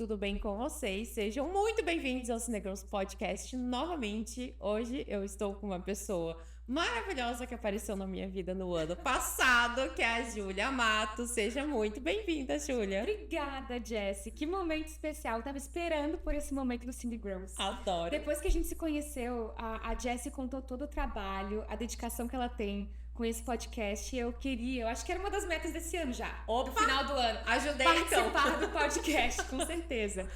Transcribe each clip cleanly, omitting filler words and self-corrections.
tudo bem com vocês? Sejam muito bem-vindos ao Cinegirls Podcast novamente. Hoje eu estou com uma pessoa maravilhosa que apareceu na minha vida no ano passado, que é a Júlia Matos. Seja muito bem-vinda, Júlia. Obrigada, Jessie. Que momento especial. Eu tava esperando por esse momento do Cinegirls. Adoro. Depois que a gente se conheceu, a Jessie contou todo o trabalho, a dedicação que ela tem com esse podcast. Eu acho que era uma das metas desse ano já. Opa, no final do ano. Ajudei participar do podcast, com certeza.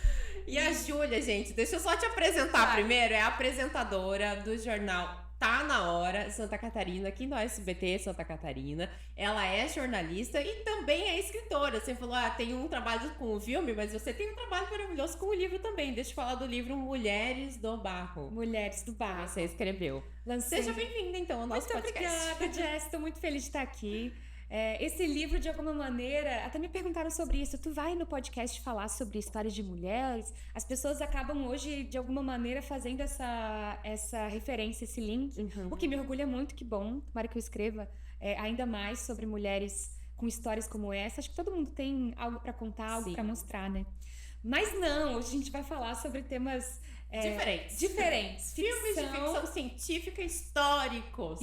E a Júlia, gente, deixa eu só te apresentar primeiro. É a apresentadora do jornal Tá Na Hora, Santa Catarina, aqui no SBT Santa Catarina. Ela é jornalista e também é escritora. Você falou, tem um trabalho com o filme, mas você tem um trabalho maravilhoso com o livro também. Deixa eu falar do livro Mulheres do Barro. Mulheres do Barro. Você escreveu. Lancei... Seja bem-vinda, então, ao nosso podcast. Muito obrigada, Jess. Estou muito feliz de estar aqui. Esse livro, de alguma maneira, até me perguntaram sobre isso. Tu vai no podcast falar sobre histórias de mulheres? As pessoas acabam hoje, de alguma maneira, fazendo essa referência, esse link. O que me orgulha muito, que bom. Tomara que eu escreva ainda mais sobre mulheres com histórias como essa. Acho que todo mundo tem algo para contar, algo para mostrar, né? Mas não, hoje a gente vai falar sobre temas diferentes. Filmes de ficção científica históricos.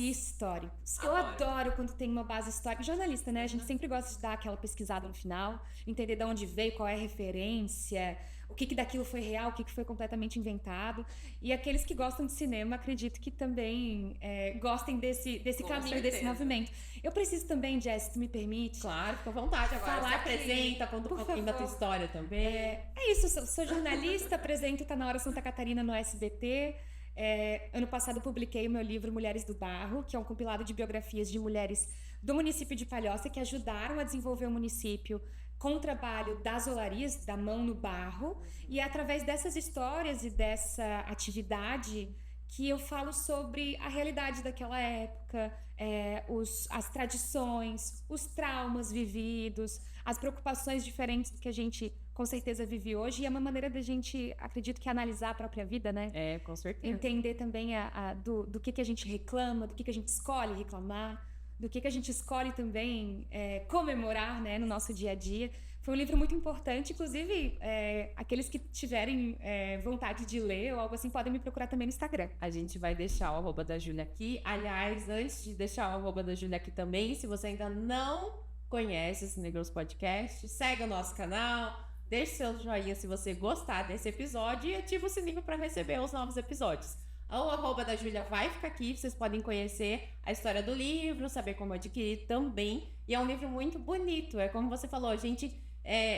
Eu adoro quando tem uma base histórica. Jornalista, né? A gente sempre gosta de dar aquela pesquisada no final, entender de onde veio, qual é a referência, o que daquilo foi real, o que foi completamente inventado. E aqueles que gostam de cinema, acredito que também gostem desse caminho, desse movimento. Eu preciso também, Jess, se tu me permite. Claro, fica à vontade agora. Se apresenta, conta um pouquinho da tua história também. É isso, sou jornalista, apresento Tá Na Hora Santa Catarina no SBT. Ano passado eu publiquei o meu livro Mulheres do Barro, que é um compilado de biografias de mulheres do município de Palhoça que ajudaram a desenvolver o município com o trabalho das olarias, da mão no barro. E é através dessas histórias e dessa atividade que eu falo sobre a realidade daquela época, as tradições, os traumas vividos, as preocupações diferentes que a gente com certeza vive hoje, e é uma maneira da gente, acredito que, analisar a própria vida, né? Com certeza. Entender também do que a gente reclama, do que a gente escolhe reclamar, do que a gente escolhe também comemorar, né, no nosso dia a dia. Foi um livro muito importante, inclusive aqueles que tiverem vontade de ler ou algo assim podem me procurar também no Instagram. A gente vai deixar o @da Júlia aqui. Aliás, antes de deixar o @da Júlia aqui também, se você ainda não conhece o Cinegirls Podcast, segue o nosso canal, deixe seu joinha se você gostar desse episódio e ativa o sininho para receber os novos episódios. O @da Júlia vai ficar aqui, vocês podem conhecer a história do livro, saber como adquirir também. E é um livro muito bonito, é como você falou, a gente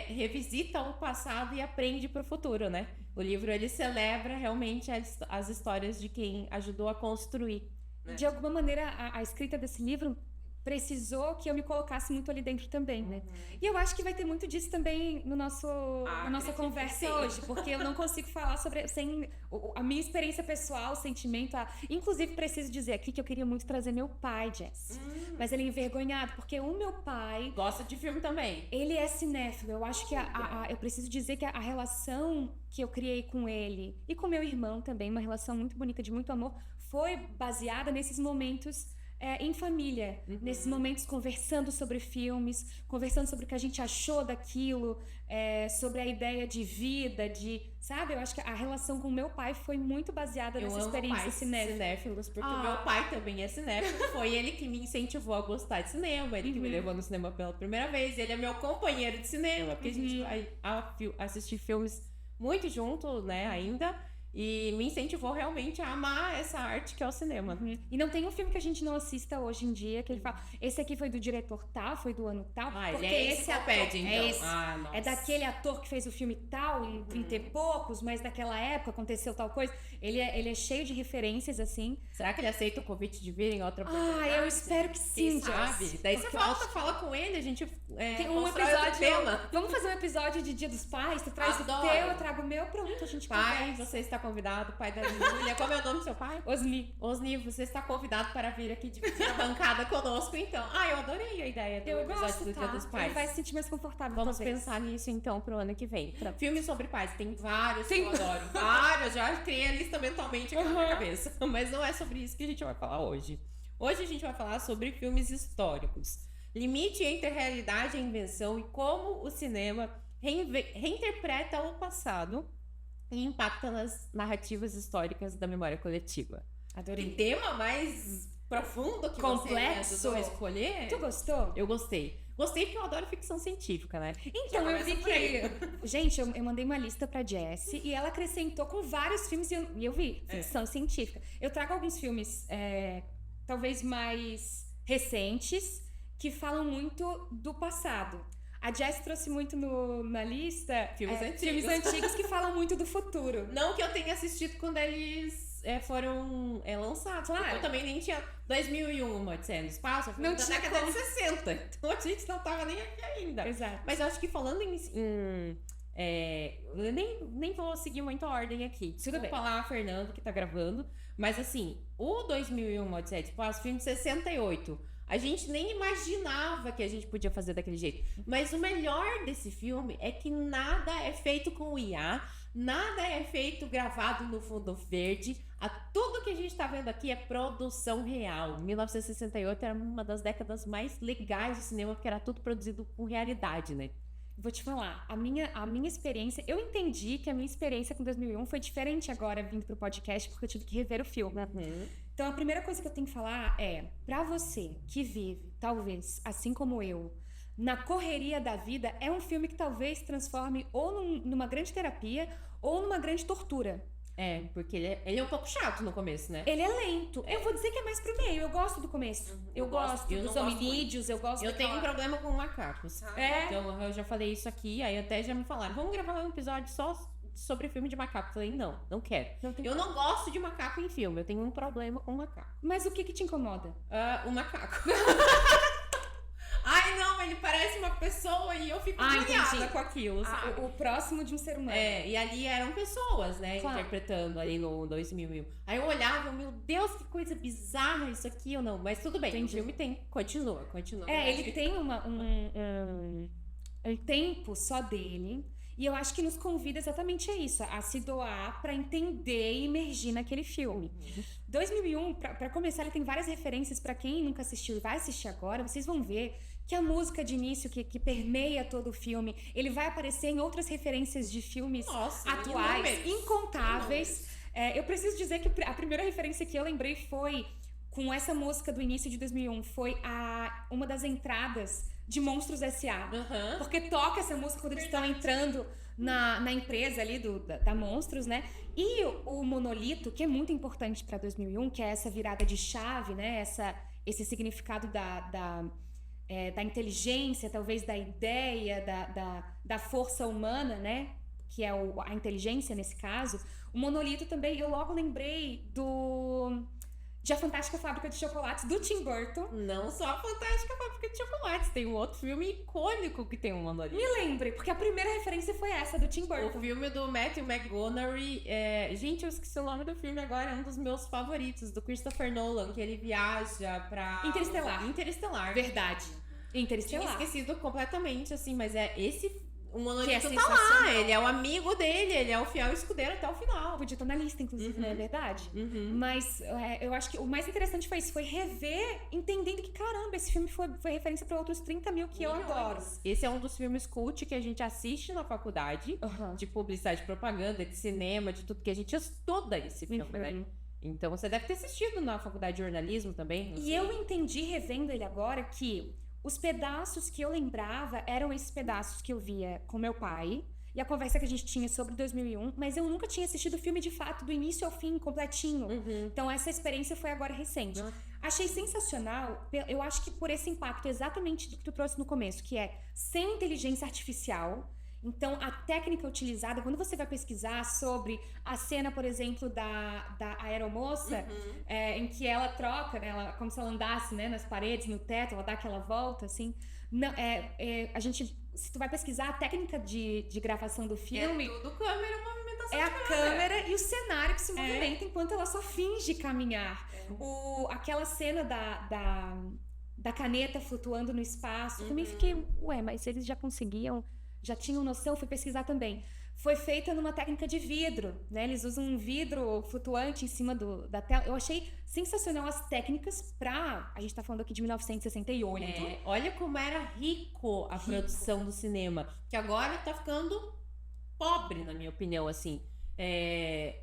revisita o passado e aprende para o futuro, né? O livro, ele celebra realmente as histórias de quem ajudou a construir. De alguma maneira, a escrita desse livro precisou que eu me colocasse muito ali dentro também, né? E eu acho que vai ter muito disso também na nossa conversa hoje, porque eu não consigo falar sem a minha experiência pessoal, o sentimento. Inclusive, preciso dizer aqui que eu queria muito trazer meu pai, Jess. Mas ele é envergonhado, porque o meu pai... Gosta de filme também. Ele é cinéfilo. Eu acho que eu preciso dizer que a relação que eu criei com ele e com meu irmão também, uma relação muito bonita, de muito amor, foi baseada nesses momentos... em família, nesses momentos conversando sobre filmes, conversando sobre o que a gente achou daquilo, sobre a ideia de vida, sabe? Eu acho que a relação com o meu pai foi muito baseada nessa experiência cinéfilos, porque o meu pai também é cinéfilo, foi ele que me incentivou a gostar de cinema, ele que me levou no cinema pela primeira vez, ele é meu companheiro de cinema, porque a gente vai assistir filmes muito junto, né, ainda. E me incentivou realmente a amar essa arte que é o cinema. E não tem um filme que a gente não assista hoje em dia que ele fala, esse aqui foi do diretor tal, foi do ano tal. Porque esse ator então. É daquele ator que fez o filme tal, em 30 e poucos, mas naquela época aconteceu tal coisa. Ele é cheio de referências, assim. Será que ele aceita o convite de vir em outra oportunidade? Eu espero que sim, sabe? Daí você fala com ele, a gente tem um episódio. Vamos fazer um episódio de Dia dos Pais, tu traz o teu, eu trago o meu, pronto, a gente conversa. Você está convidado, pai da Júlia. Como é o nome do seu pai? Osni, você está convidado para vir aqui dividir a bancada conosco, então. Eu adorei a ideia do episódio do Dia dos Pais. Ele vai se sentir mais confortável. Vamos pensar nisso, então, pro ano que vem. Filmes sobre pais, tem vários que eu adoro. Vários, já criei a lista mentalmente aqui na minha cabeça. Mas não é sobre isso que a gente vai falar hoje. Hoje a gente vai falar sobre filmes históricos. Limite entre a realidade e a invenção e como o cinema reinterpreta o passado e impacta nas narrativas históricas da memória coletiva. Adorei. Que tema mais profundo que Complexo. você resolveu escolher? Tu gostou? Eu gostei. Gostei porque eu adoro ficção científica, né? Então, eu vi que... Gente, eu mandei uma lista pra Jessie e ela acrescentou com vários filmes e eu vi ficção científica. Eu trago alguns filmes, talvez mais recentes, que falam muito do passado. A Jess trouxe muito na lista Filmes filmes antigos que falam muito do futuro. Não que eu tenha assistido quando eles foram lançados. Claro. Eu também nem tinha 2001, Odisseia no Espaço, eu fui Não da tinha década como. de 60. Então a gente não tava nem aqui ainda. Exato. Mas eu acho que falando eu nem vou seguir muito a ordem aqui. Tudo bem. Vou falar a Fernando que tá gravando. Mas assim, o 2001, Odisseia do Espaço, filme de 68. A gente nem imaginava que a gente podia fazer daquele jeito. Mas o melhor desse filme é que nada é feito com IA, nada é feito gravado no fundo verde. Tudo que a gente tá vendo aqui é produção real. 1968 era uma das décadas mais legais do cinema, porque era tudo produzido com realidade, né? Vou te falar, a minha experiência... Eu entendi que a minha experiência com 2001 foi diferente agora vindo pro podcast, porque eu tive que rever o filme. Então, a primeira coisa que eu tenho que falar é, pra você que vive, talvez, assim como eu, na correria da vida, é um filme que talvez transforme ou numa grande terapia ou numa grande tortura. Porque ele é um pouco chato no começo, né? Ele é lento. Eu vou dizer que é mais pro meio. Eu gosto do começo. Eu gosto dos hominídeos, eu gosto Eu tenho um problema com macacos. Então, eu já falei isso aqui, aí até já me falaram, vamos gravar um episódio só sobre filme de macaco. Eu falei, não quero. Eu não gosto de macaco em filme, eu tenho um problema com macaco. Mas o que te incomoda? O macaco. Ai, não, ele parece uma pessoa e eu fico agoniada com aquilo, sabe? O próximo de um ser humano. E ali eram pessoas, né, claro, interpretando ali no 2001. Aí eu olhava, meu Deus, que coisa bizarra isso aqui ou não. Mas tudo bem, entendi. O filme continua. Ele tem um tempo só dele. E eu acho que nos convida exatamente a isso, a se doar pra entender e imergir naquele filme. 2001, pra começar, ele tem várias referências. Pra quem nunca assistiu e vai assistir agora, vocês vão ver que a música de início que permeia todo o filme, ele vai aparecer em outras referências de filmes atuais, incontáveis. Eu preciso dizer que a primeira referência que eu lembrei foi com essa música do início de 2001, foi uma das entradas de Monstros S.A. Porque toca essa música quando eles estão entrando na empresa ali da Monstros, né? E o monolito, que é muito importante para 2001, que é essa virada de chave, né? Esse significado da inteligência, talvez da ideia, da força humana, né? Que é a inteligência nesse caso. O monolito também, eu logo lembrei de A Fantástica Fábrica de Chocolates, do Tim Burton. Não só A Fantástica Fábrica de Chocolates, tem um outro filme icônico que tem um monolito. Me lembre, porque a primeira referência foi essa, do Tim Burton. O filme do Matthew McConaughey, gente, eu esqueci o nome do filme agora, é um dos meus favoritos, do Christopher Nolan, que ele viaja pra... Interestelar. Verdade. Interestelar. Tinha esquecido completamente, assim, mas o monolito que tá lá, ele é o amigo dele, ele é o fiel escudeiro até o final. Podia estar na lista, inclusive, não é verdade? Mas eu acho que o mais interessante foi isso, foi rever, entendendo que, caramba, esse filme foi referência para outros 30 mil que eu adoro. Esse é um dos filmes cult que a gente assiste na faculdade, de publicidade, de propaganda, de cinema, de tudo, que a gente estuda esse filme, né? Então você deve ter assistido na faculdade de jornalismo também. E eu entendi, revendo ele agora, que os pedaços que eu lembrava eram esses pedaços que eu via com meu pai e a conversa que a gente tinha sobre 2001, mas eu nunca tinha assistido o filme de fato, do início ao fim, completinho. Então essa experiência foi agora recente. Achei sensacional, eu acho que por esse impacto exatamente do que tu trouxe no começo, que é sem inteligência artificial. Então, a técnica utilizada, quando você vai pesquisar sobre a cena, por exemplo, da aeromoça, em que ela troca, né, como se ela andasse, né, nas paredes, no teto, ela dá aquela volta, assim. Não, se tu vai pesquisar a técnica de gravação do filme... É tudo câmera, movimentação de câmera. Câmera e o cenário que se movimenta enquanto ela só finge caminhar. Aquela cena da caneta flutuando no espaço, também fiquei, mas eles já conseguiam... Já tinham noção, fui pesquisar também. foi feita numa técnica de vidro, né? Eles usam um vidro flutuante em cima da tela. Eu achei sensacional as técnicas a gente tá falando aqui de 1968. Olha como era rico a produção do cinema, que agora tá ficando pobre, na minha opinião, assim. É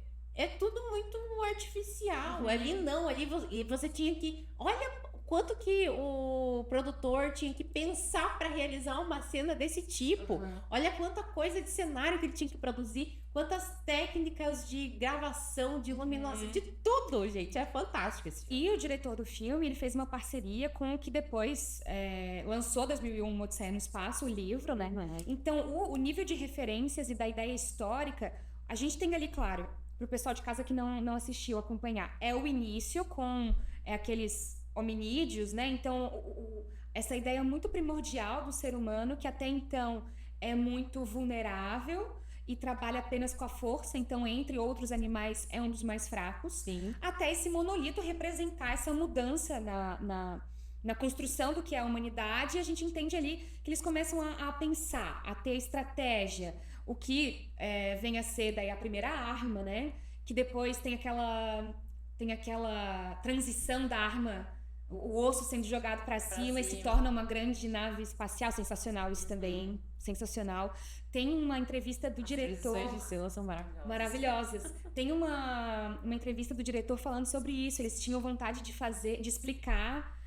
tudo muito artificial. Ali não, ali você tinha que... Olha quanto que o produtor tinha que pensar para realizar uma cena desse tipo. Olha quanta coisa de cenário que ele tinha que produzir, quantas técnicas de gravação, de iluminação, de tudo, gente. É fantástico esse filme. E o diretor do filme, ele fez uma parceria com o que depois lançou 2001 Odisseia no Espaço, o livro, né? Então, o nível de referências e da ideia histórica, a gente tem ali, claro, pro pessoal de casa que não assistiu acompanhar, é o início com aqueles hominídeos, né? Então, essa ideia muito primordial do ser humano, que até então é muito vulnerável e trabalha apenas com a força, então, entre outros animais, é um dos mais fracos. Sim. Até esse monolito representar essa mudança na construção do que é a humanidade, e a gente entende ali que eles começam a pensar, a ter estratégia, o que vem a ser daí a primeira arma, né? Que depois tem aquela transição da arma, o osso sendo jogado para cima e se torna uma grande nave espacial. Sensacional isso também, sensacional. Tem uma entrevista do diretor... As de cena são maravilhosas. Maravilhosas. Tem uma entrevista do diretor falando sobre isso. Eles tinham vontade de explicar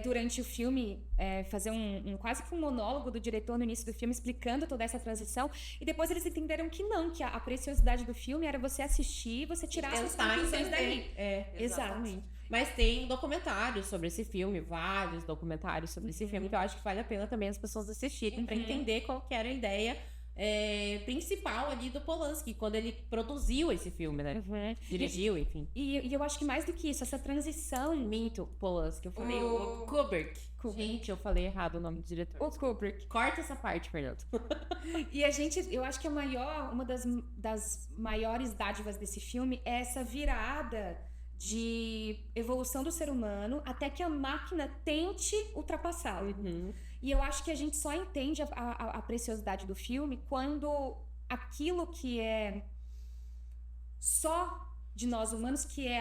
durante o filme, fazer quase que um monólogo do diretor no início do filme, explicando toda essa transição, e depois eles entenderam que não, que a preciosidade do filme era você assistir e você tirar as conclusões daí. Exatamente. Mas tem documentários sobre esse filme, vários documentários sobre esse filme, que eu acho que vale a pena também as pessoas assistirem para entender qual que era a ideia principal ali do Polanski, quando ele produziu esse filme, né? Dirigiu, enfim. E eu acho que mais do que isso, essa transição... Minto, Polanski, eu falei o Kubrick. Gente, eu falei errado o nome do diretor. O Kubrick. Corta essa parte, Fernando. E eu acho que uma das maiores dádivas desse filme é essa virada de evolução do ser humano até que a máquina tente ultrapassá-lo. E eu acho que a gente só entende a preciosidade do filme quando aquilo que é só de nós humanos, que é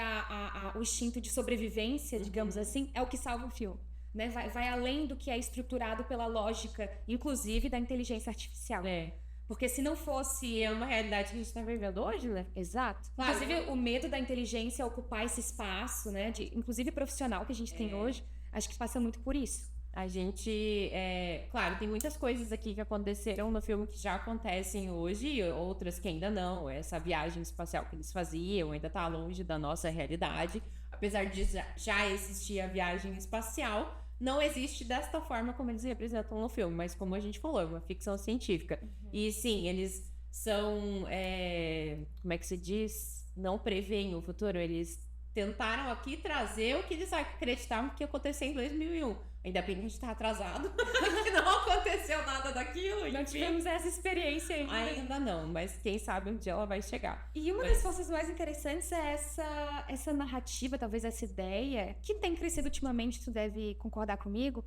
o instinto de sobrevivência, digamos assim, é o que salva o filme. Né? Vai além do que é estruturado pela lógica, inclusive da inteligência artificial. Porque se não fosse... É uma realidade que a gente está vivendo hoje, né? Exato. Claro. Inclusive, o medo da inteligência ocupar esse espaço, né? Inclusive profissional que a gente tem hoje, acho que passa muito por isso. A gente... Claro, tem muitas coisas aqui que aconteceram no filme que já acontecem hoje, e outras que ainda não. Essa viagem espacial que eles faziam ainda está longe da nossa realidade. Apesar de já existir a viagem espacial, não existe desta forma como eles representam no filme, mas como a gente falou, é uma ficção científica. E sim, eles são, como é que se diz? Não preveem o futuro, eles tentaram aqui trazer o que eles acreditavam que ia acontecer em 2001. Ainda bem que a gente tá atrasado, que não aconteceu nada daquilo. Não tivemos essa experiência ainda. Ainda não, mas quem sabe um dia ela vai chegar. E uma das forças mais interessantes é essa narrativa, talvez essa ideia, que tem crescido ultimamente, tu deve concordar comigo,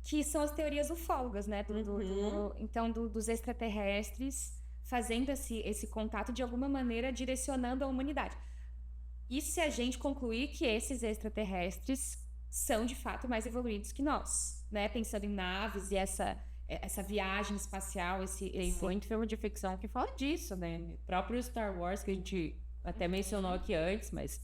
que são as teorias ufólogas, né? Então, dos extraterrestres fazendo esse contato, de alguma maneira, direcionando a humanidade. E se a gente concluir que esses extraterrestres são, de fato, mais evoluídos que nós, né? Pensando em naves e essa viagem espacial, Tem muito filme de ficção que fala disso, né? O próprio Star Wars, que a gente até mencionou aqui antes, mas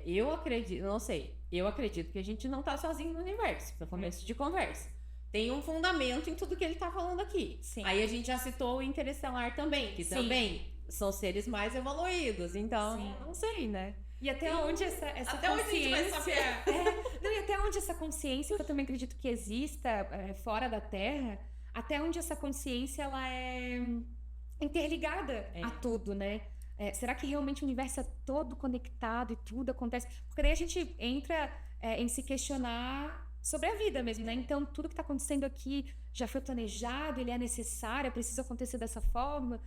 eu acredito, não sei, eu acredito que a gente não tá sozinho no universo, no começo de conversa. Tem um fundamento em tudo que ele tá falando aqui. Sim. Aí a gente já citou o Interestelar também, que também são seres mais evoluídos, então, não sei, né? E até onde essa até consciência... onde a gente vai saber? E até onde essa consciência, que eu também acredito que exista fora da Terra, até onde essa consciência ela é interligada a tudo, né? Será que realmente o universo é todo conectado e tudo acontece? Porque daí a gente entra em se questionar sobre a vida mesmo, né? Então, tudo que está acontecendo aqui já foi planejado, ele é necessário, precisa acontecer dessa forma.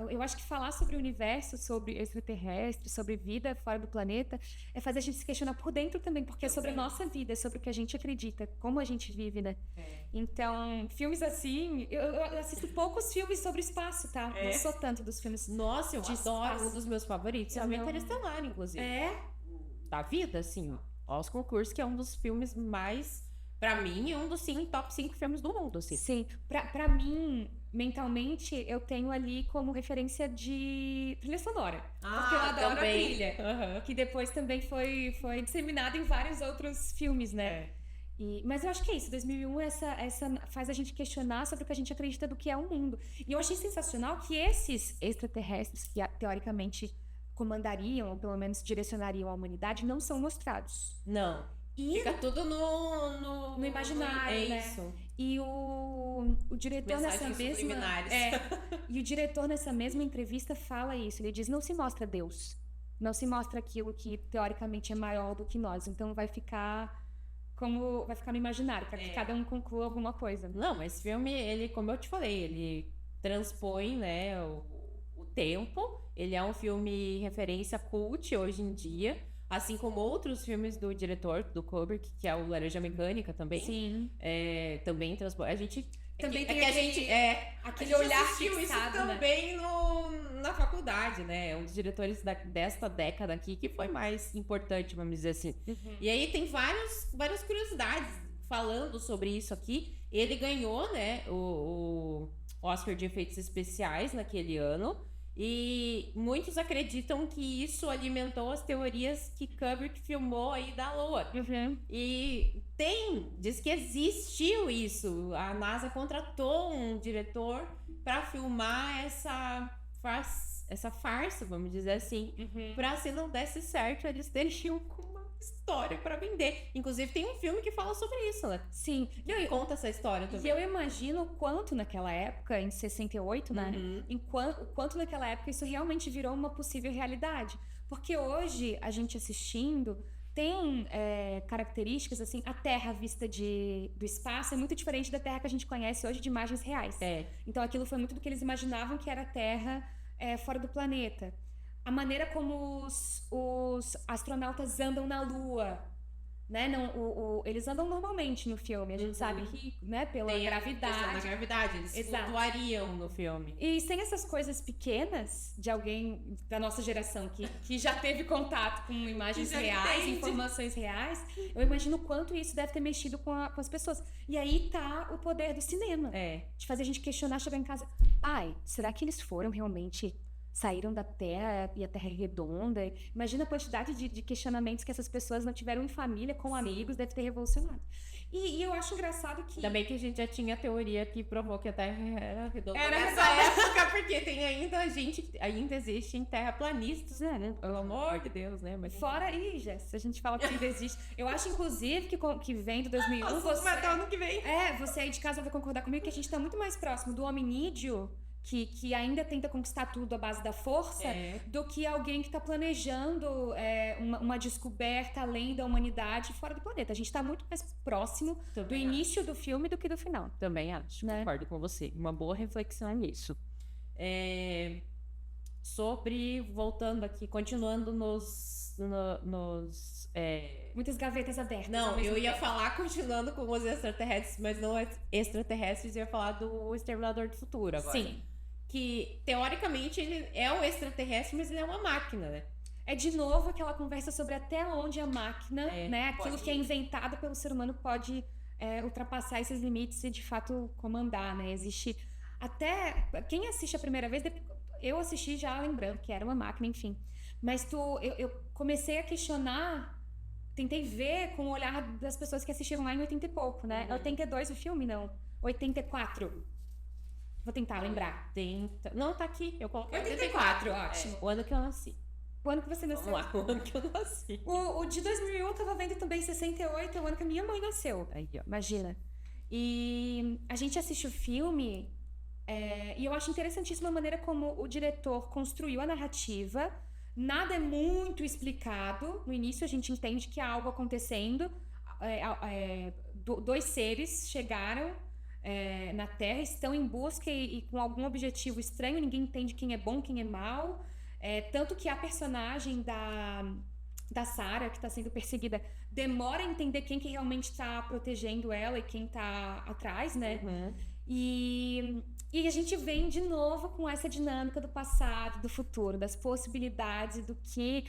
Eu acho que falar sobre o universo, sobre extraterrestre, sobre vida fora do planeta, é fazer a gente se questionar por dentro também, porque é sobre a nossa vida, é sobre o que a gente acredita, como a gente vive, né? Então, filmes assim, eu assisto poucos filmes sobre espaço, tá? Não sou tanto dos filmes. Nossa, eu de adoro, espaço. um dos meus favoritos é o Interestelar, inclusive. Da vida, assim, Oscar Concurso, que é um dos filmes mais, pra mim, é um dos top 5 filmes do mundo, assim. Sim, pra mim, mentalmente, eu tenho ali como referência de trilha sonora. Porque eu adoro também. a trilha. Que depois também foi disseminada em vários outros filmes, né? Mas eu acho que é isso, 2001 essa faz a gente questionar sobre o que a gente acredita do que é o mundo. E eu achei sensacional que esses extraterrestres, que teoricamente comandariam, ou pelo menos direcionariam a humanidade, não são mostrados. Não. Fica tudo no imaginário, né? Isso. E o diretor nessa mesma... e o diretor nessa mesma entrevista fala isso. Ele diz, não se mostra Deus. Não se mostra aquilo que teoricamente é maior do que nós. Então vai ficar no imaginário, para que cada um conclua alguma coisa. Não, esse filme, ele, como eu te falei, ele transpõe, né, o tempo. Ele é um filme referência cult hoje em dia, assim como outros filmes do diretor, do Kubrick, que é o Laranja Mecânica também. Sim. Também transpõe. A gente... Também tem aquele olhar assistiu fixado, isso também, né? Na faculdade, né? É um dos diretores desta década aqui que foi mais importante, vamos dizer assim. E aí tem várias curiosidades falando sobre isso aqui. Ele ganhou, né, o Oscar de efeitos especiais naquele ano. E muitos acreditam que isso alimentou as teorias que Kubrick filmou aí da Lua. E diz que existiu isso. A NASA contratou um diretor para filmar essa farsa, vamos dizer assim. Para se não desse certo, eles teriam uma história para vender. Inclusive tem um filme que fala sobre isso, né? Sim. Conta essa história também. E eu imagino o quanto naquela época, em 68, né? O quanto naquela época isso realmente virou uma possível realidade. Porque hoje, a gente assistindo, tem características, assim, a Terra vista do espaço é muito diferente da Terra que a gente conhece hoje de imagens reais. Então aquilo foi muito do que eles imaginavam que era a Terra fora do planeta. A maneira como os astronautas andam na Lua, né? Eles andam normalmente no filme. A gente sabe que, né, pela gravidade. Da gravidade, eles flutuariam no filme. E sem essas coisas pequenas de alguém da nossa geração que já teve contato com imagens reais, informações reais, eu imagino o quanto isso deve ter mexido com as pessoas. E aí tá o poder do cinema. De fazer a gente questionar, chegar em casa. Será que eles foram realmente... saíram da Terra e a Terra é redonda? Imagina a quantidade de questionamentos que essas pessoas não tiveram em família, com amigos, deve ter revolucionado. E eu acho engraçado que... Ainda bem que a gente já tinha a teoria que provou que a Terra era redonda nessa época, porque tem ainda existem terraplanistas, né? Pelo amor de Deus, né? Mas... Fora aí, Jess, a gente fala que ainda existe. Eu acho, inclusive, que vem do 2001... Vai ano que vem. Você aí de casa vai concordar comigo que a gente tá muito mais próximo do hominídeo, que ainda tenta conquistar tudo à base da força, do que alguém que está planejando uma descoberta além da humanidade fora do planeta. A gente está muito mais próximo do início do filme do que do final. Também acho, né? Concordo com você. Uma boa reflexão nisso. Voltando aqui, continuando muitas gavetas abertas. Não, eu ia falar continuando com os extraterrestres, mas não extraterrestres, eu ia falar do Exterminador do Futuro agora. Sim. Que, teoricamente, ele é um extraterrestre, mas ele é uma máquina, né? É de novo aquela conversa sobre até onde a máquina, né? Aquilo que é inventado pelo ser humano pode ultrapassar esses limites e, de fato, comandar, né? Existe... Até... Quem assiste a primeira vez... Eu assisti já lembrando que era uma máquina, enfim. Mas eu comecei a questionar... Tentei ver com o olhar das pessoas que assistiram lá em 80 e pouco, né? 82 o filme, não. 84. Vou tentar lembrar. Não, tá aqui. Eu coloquei 84, ótimo. O ano que eu nasci. O ano que você nasceu? Vamos lá, o ano que eu nasci. O de 2001 eu tava vendo também 68, é o ano que a minha mãe nasceu. Aí, ó. Imagina. E a gente assiste o filme e eu acho interessantíssima a maneira como o diretor construiu a narrativa. Nada é muito explicado. No início a gente entende que há algo acontecendo. Dois seres chegaram na Terra estão em busca e com algum objetivo estranho, ninguém entende quem é bom, quem é mal. Tanto que a personagem da Sarah, que está sendo perseguida, demora a entender quem que realmente está protegendo ela e quem está atrás, né? Uhum. E a gente vem de novo com essa dinâmica do passado, do futuro, das possibilidades do que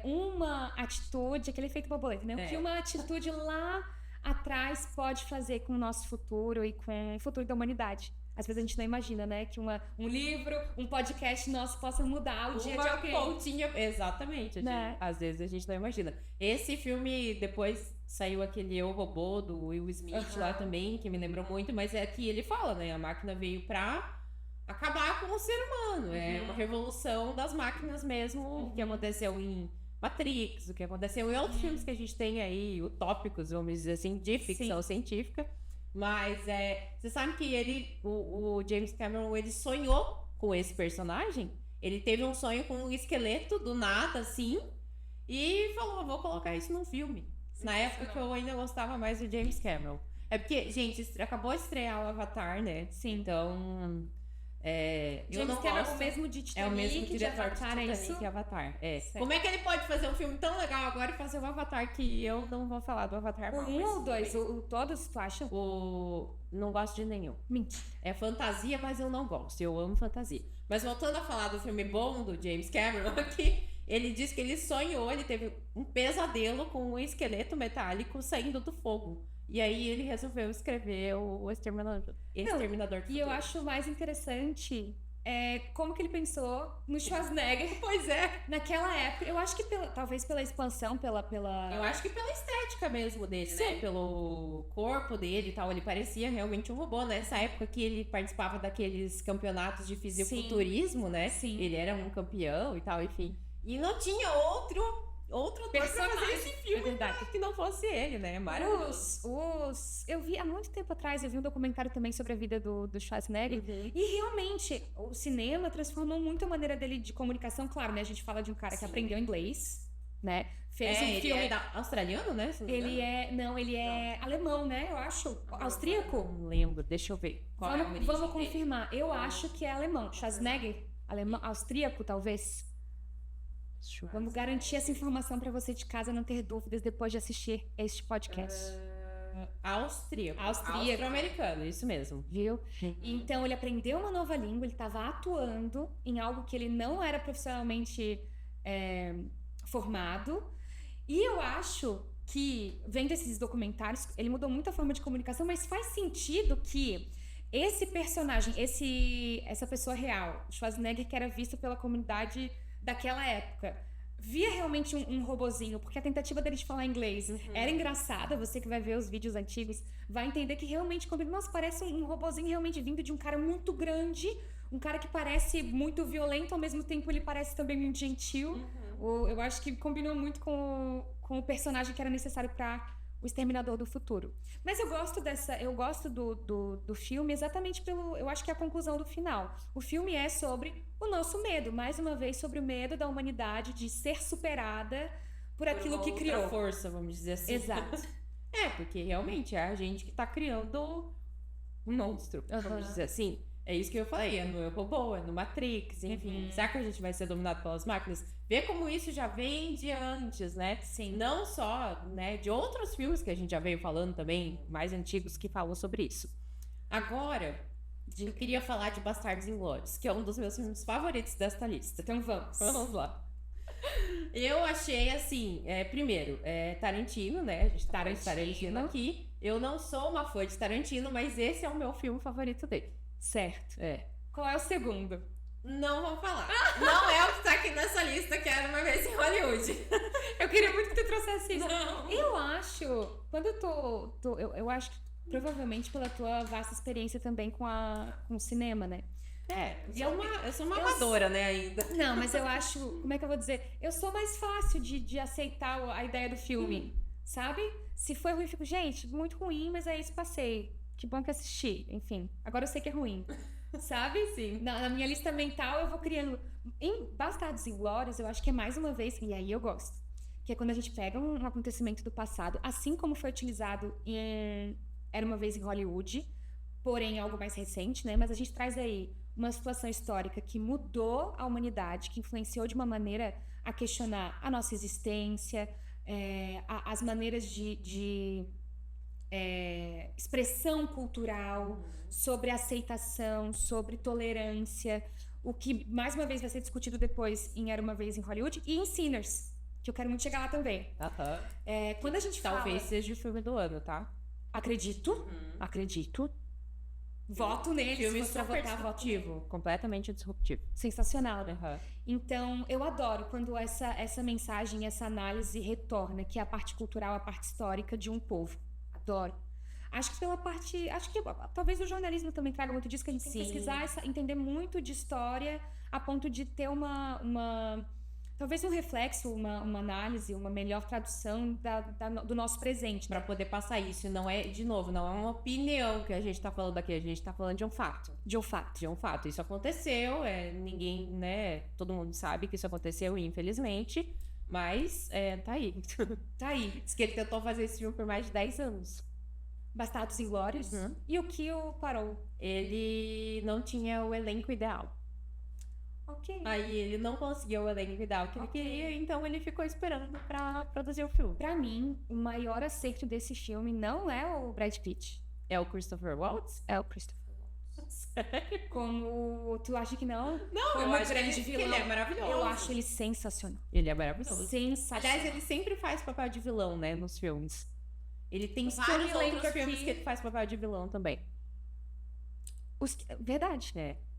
uma atitude, aquele efeito borboleta, né? O que uma atitude lá atrás pode fazer com o nosso futuro e com o futuro da humanidade. Às vezes a gente não imagina, né? Que um livro, um podcast nosso possa mudar o dia de alguém. Pontinha, exatamente. Né? Às vezes a gente não imagina. Esse filme, depois saiu aquele Eu, Robô, do Will Smith lá também, que me lembrou muito, mas é que ele fala, né? A máquina veio pra acabar com o ser humano. É uma revolução das máquinas mesmo, que aconteceu em Matrix, o que aconteceu em outros filmes que a gente tem aí, utópicos, vamos dizer assim, de ficção científica. Mas você sabe que o James Cameron, ele sonhou com esse personagem. Ele teve um sonho com um esqueleto do nada, assim, e falou, vou colocar isso num filme. Na época que eu ainda gostava mais do James Cameron. É porque, gente, acabou de estrear o Avatar, né? Sim. Então... James Cameron é o mesmo de Titanic, é o mesmo diretor de Avatar, é Titanic isso? e Avatar. Como é que ele pode fazer um filme tão legal agora e fazer um Avatar que eu não vou falar do Avatar? O 1 ou 2? Todos, tu acha? Não gosto de nenhum. Mentira. É fantasia, mas eu não gosto. Eu amo fantasia. Mas voltando a falar do filme bom do James Cameron aqui, ele disse que ele sonhou, ele teve um pesadelo com um esqueleto metálico saindo do fogo. E aí ele resolveu escrever o Exterminador do Futuro. E eu acho mais interessante como que ele pensou no Schwarzenegger. Pois é. Naquela época. Eu acho que talvez pela expansão, pela... Eu acho que pela estética mesmo dele, né? Pelo corpo dele e tal. Ele parecia realmente um robô. Nessa época que ele participava daqueles campeonatos de fisiculturismo, né? Sim. Ele era um campeão e tal, enfim. E não tinha outro ator pra fazer esse filme que não fosse ele, né? Maravilhoso. Eu vi há muito tempo atrás, eu vi um documentário também sobre a vida do Schwarzenegger. E realmente, o cinema transformou muito a maneira dele de comunicação. Claro, né? A gente fala de um cara que aprendeu inglês, né? Fez um filme... Ele é australiano, né? Ele é alemão, né? Eu acho. Austríaco? Não lembro, deixa eu ver. Vamos confirmar. Eu acho que é alemão. Schwarzenegger? Alemão, austríaco, talvez? Vamos garantir essa informação para você de casa não ter dúvidas depois de assistir este podcast. Austro-americano, isso mesmo. Viu? Então, ele aprendeu uma nova língua, ele estava atuando em algo que ele não era profissionalmente formado. E eu acho que, vendo esses documentários, ele mudou muito a forma de comunicação, mas faz sentido que esse personagem, essa pessoa real, Schwarzenegger, que era visto pela comunidade daquela época, via realmente um robozinho, porque a tentativa dele de falar inglês era engraçada. Você que vai ver os vídeos antigos vai entender que realmente combina. Nossa, parece um robozinho realmente vindo de um cara muito grande, um cara que parece muito violento, ao mesmo tempo ele parece também muito gentil. Eu acho que combinou muito com o personagem que era necessário para o Exterminador do Futuro. Mas eu gosto do filme exatamente eu acho que é a conclusão do final. O filme é sobre o nosso medo, mais uma vez sobre o medo da humanidade de ser superada por aquilo que criou. Força, vamos dizer assim. Exato. Porque realmente é a gente que tá criando um monstro, vamos dizer assim. É isso que eu falei, é no Eu, Robô, é no Matrix, enfim. Será que a gente vai ser dominado pelas máquinas? Vê como isso já vem de antes, né? Sim. Não só, né, de outros filmes que a gente já veio falando também, mais antigos, que falam sobre isso. Agora, eu queria falar de Bastardos Inglórios, que é um dos meus filmes favoritos desta lista. Então vamos lá. Eu achei assim, primeiro, Tarantino, né? A gente tá falando de Tarantino aqui. Eu não sou uma fã de Tarantino, mas esse é o meu filme favorito dele. Certo. Qual é o segundo? Não vou falar. Não é o que tá aqui nessa lista, que era Uma Vez em Hollywood. Eu queria muito que tu trouxesse isso. Não. Eu acho, quando eu acho que provavelmente pela tua vasta experiência também com o cinema, né? Eu sou uma amadora, né, ainda. Não, mas eu acho, como é que eu vou dizer? Eu sou mais fácil de aceitar a ideia do filme, sabe? Se foi ruim, eu fico, gente, muito ruim, mas é isso, passei. Que bom que assisti, enfim. Agora eu sei que é ruim, sabe? Sim. Na minha lista mental eu vou criando. Em Bastardos Inglórios, eu acho que é mais uma vez, e aí eu gosto, que é quando a gente pega um acontecimento do passado, assim como foi utilizado em Era Uma Vez em Hollywood, porém algo mais recente, né? Mas a gente traz aí uma situação histórica que mudou a humanidade, que influenciou de uma maneira a questionar a nossa existência, as maneiras de expressão cultural, sobre aceitação, sobre tolerância, o que mais uma vez vai ser discutido depois em Era Uma Vez em Hollywood e em Sinners, que eu quero muito chegar lá também. Quando a gente Talvez fala... seja o filme do ano, tá? Acredito. Voto nele, Filme se fosse pra super votar, voto disruptivo, completamente disruptivo. sensacional, né? Uhum. Então, eu adoro quando essa mensagem, essa análise retorna, que é a parte cultural, a parte histórica de um povo. Adoro. Acho que talvez o jornalismo também traga muito disso, que a gente tem que pesquisar, entender muito de história, a ponto de ter talvez um reflexo, uma análise, uma melhor tradução do nosso presente. Para poder passar isso, não é, de novo, não é uma opinião que a gente tá falando aqui, a gente tá falando de um fato. De um fato. De um fato. Isso aconteceu, ninguém, né, todo mundo sabe que isso aconteceu, infelizmente, mas tá aí. Tá aí. Diz que ele tentou fazer esse filme por mais de 10 anos. Bastardos Inglórios. E o Kill parou. Ele não tinha o elenco ideal. Ok. Aí ele não conseguiu o elenco ideal que ele queria, então ele ficou esperando pra produzir o filme. Pra mim, o maior acerto desse filme não é o Brad Pitt. É o Christopher Waltz? É o Christopher Waltz. Como... Tu acha que não? Não, Como eu acho grande que vilão. ele é maravilhoso. Eu acho ele sensacional. Ele é maravilhoso. Sensacional. Aliás, ele sempre faz papel de vilão, né, nos filmes. Ele tem Os vários que eu lembro outros filmes aqui- que ele faz papel de vilão também. Verdade.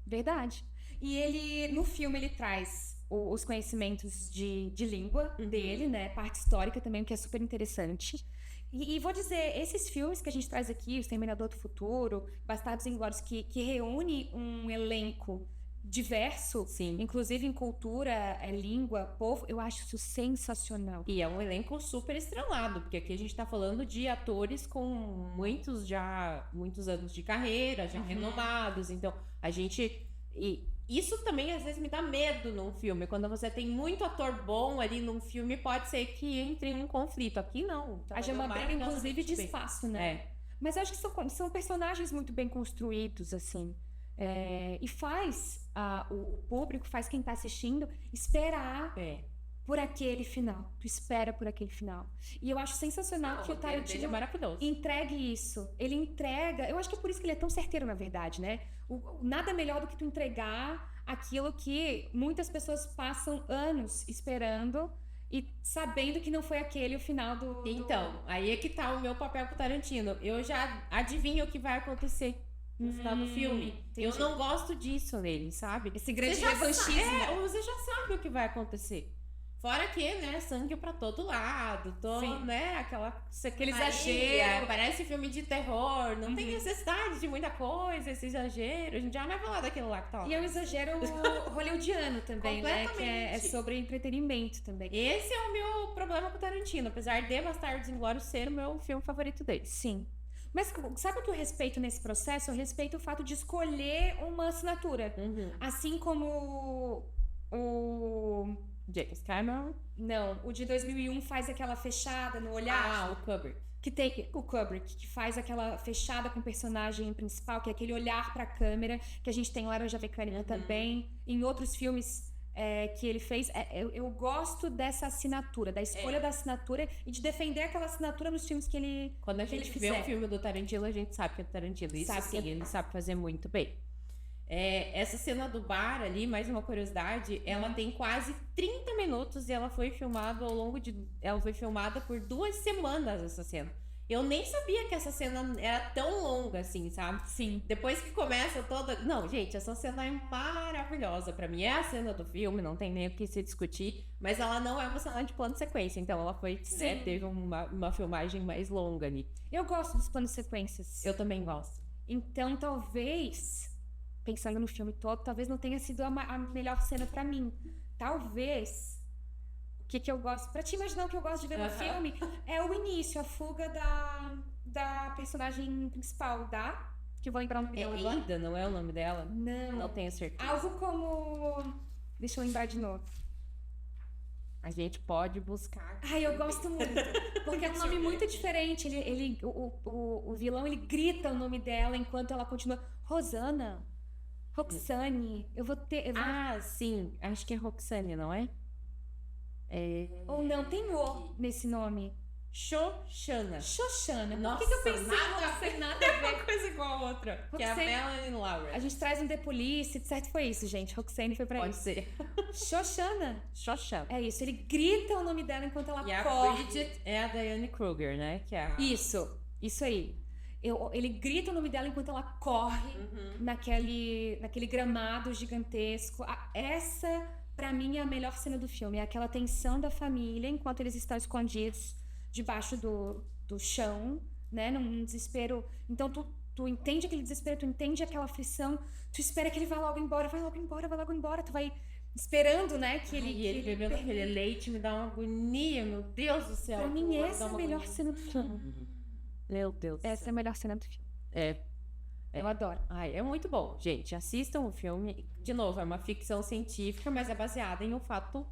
Verdade. E ele, no filme, ele traz os conhecimentos de língua dele, né? Parte histórica também, o que é super interessante. E vou dizer, esses filmes que a gente traz aqui, O Exterminador do Futuro, Bastardos Inglórios, que reúne um elenco diverso, Sim. inclusive em cultura, língua, povo, eu acho isso sensacional. E é um elenco super estrelado, porque aqui a gente tá falando de atores com muitos anos de carreira, já renomados. Então, a gente... E isso também, às vezes, me dá medo num filme. Quando você tem muito ator bom ali num filme, pode ser que entre em um conflito. Aqui, não. A Gemma briga, inclusive, de bem. espaço, né? Mas eu acho que são personagens muito bem construídos, assim. E o público, faz quem tá assistindo esperar por aquele final. Tu espera por aquele final. E eu acho sensacional que o Tarantino é maravilhoso. entregue isso. Ele entrega... Eu acho que é por isso que ele é tão certeiro, na verdade, né? Nada melhor do que tu entregar aquilo que muitas pessoas passam anos esperando e sabendo que não foi aquele o final do... Então, aí é que tá o meu papel com o Tarantino. Eu já adivinho o que vai acontecer no final do filme. Entendi. Eu não gosto disso nele, sabe? Esse grande Você já revanchismo. você já sabe o que vai acontecer. Fora que, né, sangue pra todo lado, né, aquele exagero. Parece filme de terror, não tem necessidade de muita coisa, esse exagero. A gente já vai falar daquilo lá que tá lá. E é um exagero hollywoodiano também, né? Que é sobre entretenimento também. Esse é o meu problema com o Tarantino, apesar de Bastardos Inglórios ser o meu filme favorito dele. Sim. Mas sabe o que eu respeito nesse processo? Eu respeito o fato de escolher uma assinatura. Assim como o... James Cameron? Não, o de 2001 faz aquela fechada no olhar. O Kubrick. Que tem o Kubrick, que faz aquela fechada com o personagem principal, que é aquele olhar pra câmera, que a gente tem em Laranja Mecânica também. Em outros filmes que ele fez. Eu gosto dessa assinatura, da escolha da assinatura e de defender aquela assinatura nos filmes que ele Quando a gente vê um filme do Tarantino, a gente sabe que é do Tarantino. Isso sim, ele sabe fazer muito bem. Essa cena do bar ali, mais uma curiosidade, ela tem quase 30 minutos e ela foi filmada ela foi filmada por 2 semanas, essa cena. Eu nem sabia que essa cena era tão longa assim, sabe? Sim. Depois que começa toda... Não, gente, essa cena é maravilhosa. Pra mim é a cena do filme, não tem nem o que se discutir. Mas ela não é uma cena de plano de sequência. Então ela foi, né, teve uma filmagem mais longa ali. Eu gosto dos planos de sequências. Eu também gosto. Então talvez, pensando no filme todo, talvez não tenha sido a melhor cena pra mim. Talvez... O que eu gosto... Pra te imaginar o que eu gosto de ver no filme, é o início, a fuga da personagem principal, que eu vou lembrar o nome dela agora. Ida, não é o nome dela? Não. Não tenho certeza. Algo como... Deixa eu lembrar de novo. A gente pode buscar. Ai, eu gosto muito. Porque é um nome muito diferente. O vilão, ele grita o nome dela enquanto ela continua. Rosana. Roxane. Ah, sim. Acho que é Roxane, não é? Ou não, tem O nesse nome. Xoxana. Xoxana. Nossa, Por que eu pensei nada sem nada a ver? Uma coisa igual a outra. Que é a Roxane. Melanie Lawrence. A gente traz um The Police, certo? Foi isso, gente. Roxane foi pra Pode isso. ser. Xoxana. Xoxana. É isso. Ele grita o nome dela enquanto ela E a corre. Bridget é a Diane Kruger, né? Que é a... Isso aí. Ele grita o nome dela enquanto ela corre naquele gramado gigantesco. Essa, pra mim, é a melhor cena do filme. É aquela tensão da família enquanto eles estão escondidos debaixo do chão, né? Num desespero. Então, tu entende aquele desespero, tu entende aquela aflição, tu espera que ele vá logo embora, vai logo embora. Tu vai esperando, né? Que ele bebendo aquele leite me dá uma agonia, meu Deus do céu. Pra mim, essa é a melhor cena do filme. Meu Deus. Essa é a melhor cena do filme. Eu adoro. Ai, é muito bom. Gente, assistam o filme. De novo, é uma ficção científica, mas é baseada em um fato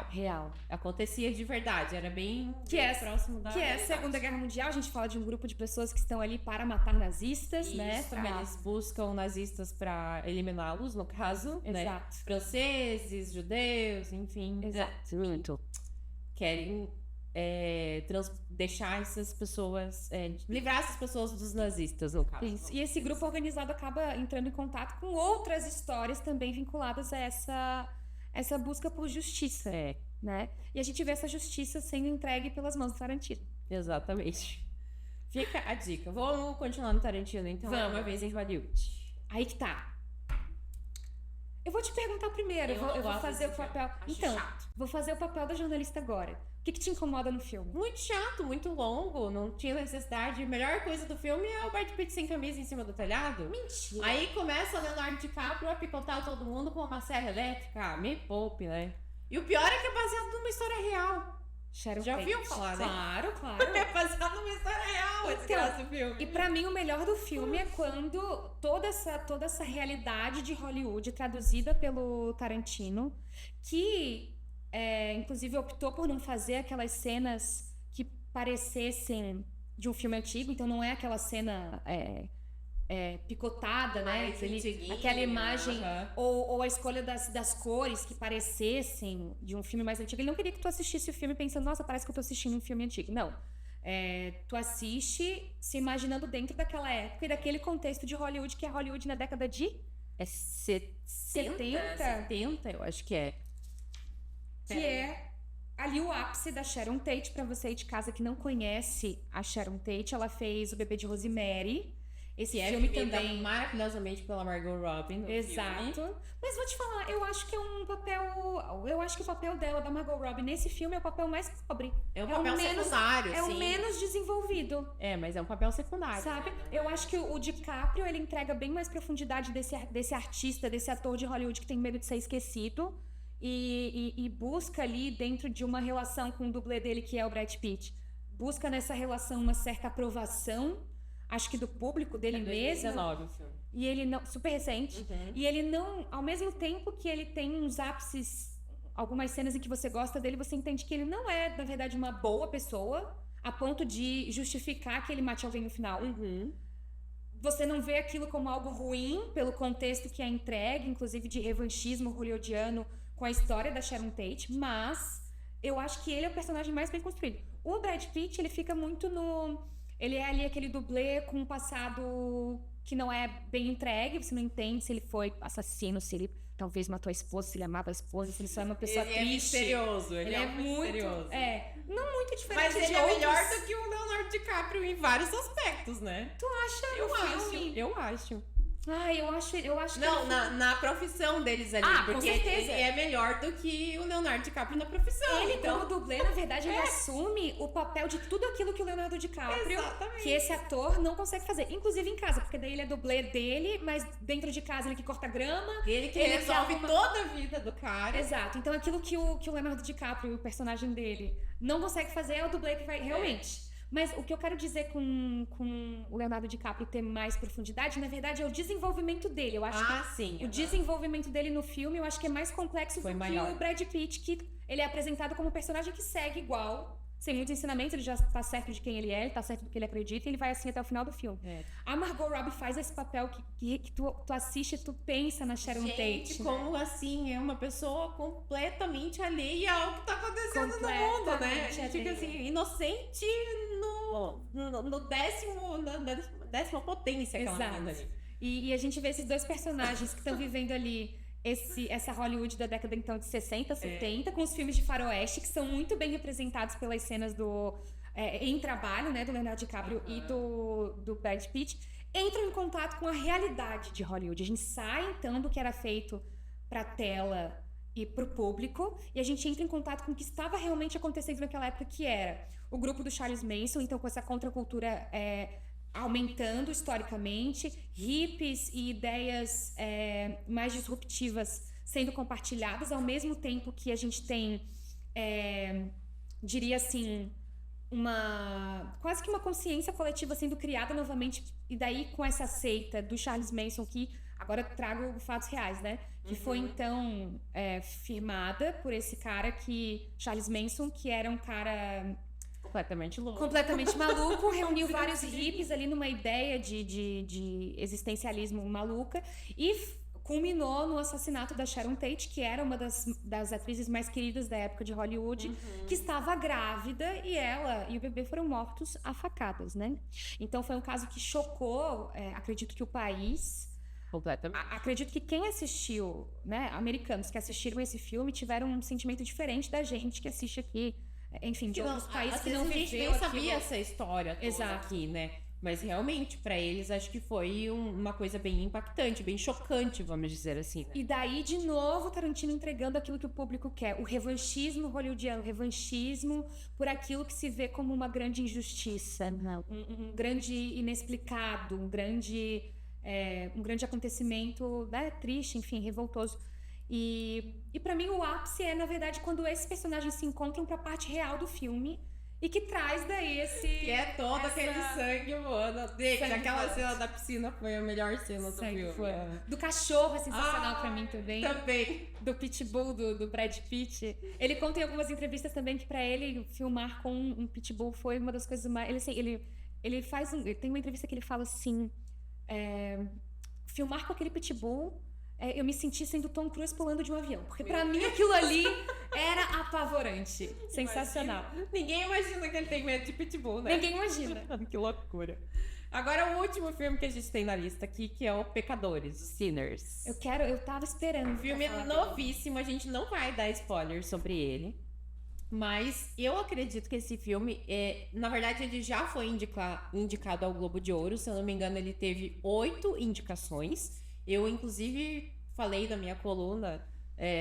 real. Acontecia de verdade. Era bem próximo da Que é a Segunda Guerra Mundial. A gente fala de um grupo de pessoas que estão ali para matar nazistas, né? Eles buscam nazistas para eliminá-los, no caso. Exato. Né? Franceses, judeus, enfim. Exato. Muito. Querem deixar essas pessoas, livrar essas pessoas dos nazistas, no caso. Isso. E esse grupo organizado acaba entrando em contato com outras histórias também vinculadas a essa busca por justiça, né? E a gente vê essa justiça sendo entregue pelas mãos do Tarantino. Exatamente. Fica a dica. Vamos continuar no Tarantino, então. Vamos. Uma vez em Hollywood. Aí que tá. Eu vou te perguntar primeiro. Eu vou fazer o papel. Vou fazer o papel da jornalista agora. O que te incomoda no filme? Muito chato, muito longo, não tinha necessidade. A melhor coisa do filme é o Brad Pitt sem camisa em cima do telhado. Mentira. Aí começa o Leonardo DiCaprio a picotar todo mundo com uma serra elétrica. Ah, me poupe, né? E o pior é que é baseado numa história real. Sharon Já Tate. ouviu falar, né? Claro. É baseado numa história real esse caso do filme. E pra mim o melhor do filme é quando toda essa realidade de Hollywood traduzida pelo Tarantino, que inclusive optou por não fazer aquelas cenas que parecessem de um filme antigo, então não é aquela cena picotada, né? Aquela imagem ou a escolha das cores que parecessem de um filme mais antigo. Ele não queria que tu assistisse o filme pensando, nossa, parece que eu tô assistindo um filme antigo. Não. Tu assiste se imaginando dentro daquela época e daquele contexto de Hollywood, que é Hollywood na década de 70, eu acho que é. Que é ali o ápice da Sharon Tate. Pra você aí de casa que não conhece a Sharon Tate, ela fez O Bebê de Rosemary. Esse filme também maravilhosamente pela Margot Robbie. Exato. Filme. Mas vou te falar, eu acho que é um papel. Eu acho que o papel dela, da Margot Robbie, nesse filme é o papel mais pobre. É um papel secundário, sim. É o menos desenvolvido. Mas é um papel secundário. Sabe? Eu acho que o DiCaprio, ele entrega bem mais profundidade desse artista, desse ator de Hollywood que tem medo de ser esquecido. E busca ali dentro de uma relação com o dublê dele, que é o Brad Pitt. Busca nessa relação uma certa aprovação, acho que do público dele mesmo. 2019 o filme. E ele não, super recente. E ele não, ao mesmo tempo que ele tem uns ápices, algumas cenas em que você gosta dele, você entende que ele não é, na verdade, uma boa pessoa, a ponto de justificar que ele mate alguém no final. Você não vê aquilo como algo ruim, pelo contexto que é entregue, inclusive de revanchismo hollywoodiano com a história da Sharon Tate, mas eu acho que ele é o personagem mais bem construído. O Brad Pitt, ele fica muito no... Ele é ali aquele dublê com um passado que não é bem entregue, você não entende se ele foi assassino, se ele talvez matou a esposa, se ele amava a esposa, se ele só é uma pessoa triste. Ele é misterioso, ele é muito misterioso. Não muito diferente mas ele de é outros. melhor do que o Leonardo DiCaprio em vários aspectos, né? Tu acha? Eu acho. Eu acho não, que na profissão deles ali. Porque com certeza. Ele é melhor do que o Leonardo DiCaprio na profissão. Ele, como dublê, na verdade, ele assume o papel de tudo aquilo que o Leonardo DiCaprio, que esse ator não consegue fazer. Inclusive em casa, porque daí ele é dublê dele, mas dentro de casa ele que corta grama. Ele que resolve toda a vida do cara. Exato. Então aquilo que o Leonardo DiCaprio, o personagem dele, não consegue fazer é o dublê que vai realmente... Mas o que eu quero dizer com o Leonardo DiCaprio ter mais profundidade, na verdade, é o desenvolvimento dele. Eu acho que sim. o desenvolvimento dele no filme, eu acho que é mais complexo do que o Brad Pitt, que ele é apresentado como um personagem que segue igual, sem muitos ensinamentos, ele já tá certo de quem ele é, ele tá certo do que ele acredita, e ele vai assim até o final do filme. A Margot Robbie faz esse papel que tu assiste e tu pensa na Sharon Tate. Como assim, é uma pessoa completamente alheia ao que tá acontecendo no mundo, né? A gente fica assim, inocente na décima potência que ela manda ali. E a gente vê esses dois personagens que estão vivendo ali essa Hollywood da década então de 60, 70, com os filmes de faroeste que são muito bem representados pelas cenas em trabalho, né, do Leonardo DiCaprio e do Brad Pitt, entram em contato com a realidade de Hollywood. A gente sai então do que era feito para tela e para o público, e a gente entra em contato com o que estava realmente acontecendo naquela época, que era o grupo do Charles Manson, então com essa contracultura aumentando historicamente, hippies e ideias mais disruptivas sendo compartilhadas, ao mesmo tempo que a gente tem, diria assim, quase que uma consciência coletiva sendo criada novamente, e daí com essa seita do Charles Manson, que agora trago fatos reais, né? Que foi então firmada por esse cara Charles Manson, que era um cara completamente maluco, reuniu vários hippies ali numa ideia de existencialismo maluca e culminou no assassinato da Sharon Tate, que era uma das atrizes mais queridas da época de Hollywood, que estava grávida, e ela e o bebê foram mortos a facadas, né? Então foi um caso que chocou, acredito que o país. Completamente. Acredito que quem assistiu, né, americanos que assistiram esse filme, tiveram um sentimento diferente da gente que assiste aqui, enfim, de outros países que não viveu. A gente nem sabia essa história toda aqui, né? Mas realmente, pra eles, acho que foi uma coisa bem impactante, bem chocante, vamos dizer assim. Né? E daí, de novo, Tarantino entregando aquilo que o público quer. O revanchismo hollywoodiano, o revanchismo por aquilo que se vê como uma grande injustiça, um grande inexplicado, um grande acontecimento, né, triste, enfim, revoltoso. E pra mim o ápice é, na verdade, quando esses personagens se encontram pra parte real do filme e que traz daí que é todo aquele sangue voando. Aquela cena da piscina foi a melhor cena do filme. Do cachorro é sensacional pra mim também. Também. Do pitbull do Brad Pitt. Ele conta em algumas entrevistas também que pra ele filmar com um pitbull foi uma das coisas mais... Ele tem uma entrevista que ele fala assim... filmar com aquele pitbull, eu me senti sendo Tom Cruise pulando de um avião. Porque pra mim aquilo ali era apavorante. Sensacional. Ninguém imagina que ele tem medo de pitbull, né? Ninguém imagina. Que loucura. Agora o último filme que a gente tem na lista aqui, que é o Pecadores, Sinners. Eu tava esperando. Um filme novíssimo, a gente não vai dar spoiler sobre ele. Mas eu acredito que esse filme, na verdade, ele já foi indicado ao Globo de Ouro. Se eu não me engano, ele teve 8 indicações. Eu, inclusive, falei na minha coluna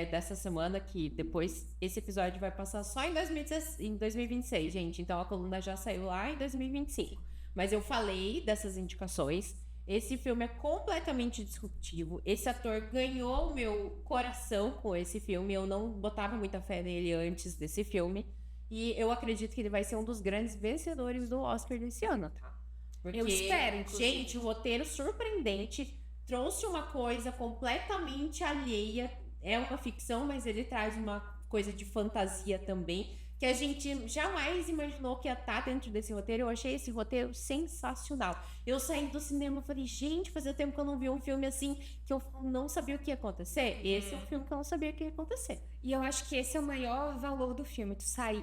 dessa semana que depois esse episódio vai passar só em 2026, gente. Então, a coluna já saiu lá em 2025. Mas eu falei dessas indicações. Esse filme é completamente disruptivo. Esse ator ganhou o meu coração com esse filme. Eu não botava muita fé nele antes desse filme. E eu acredito que ele vai ser um dos grandes vencedores do Oscar desse ano, tá? Porque, eu espero, inclusive. Gente, o roteiro surpreendente trouxe uma coisa completamente alheia. É uma ficção, mas ele traz uma coisa de fantasia também, que a gente jamais imaginou que ia estar dentro desse roteiro. Eu achei esse roteiro sensacional. Eu saí do cinema e falei, gente, fazia tempo que eu não vi um filme assim, que eu não sabia o que ia acontecer. Esse é um filme que eu não sabia o que ia acontecer. E eu acho que esse é o maior valor do filme,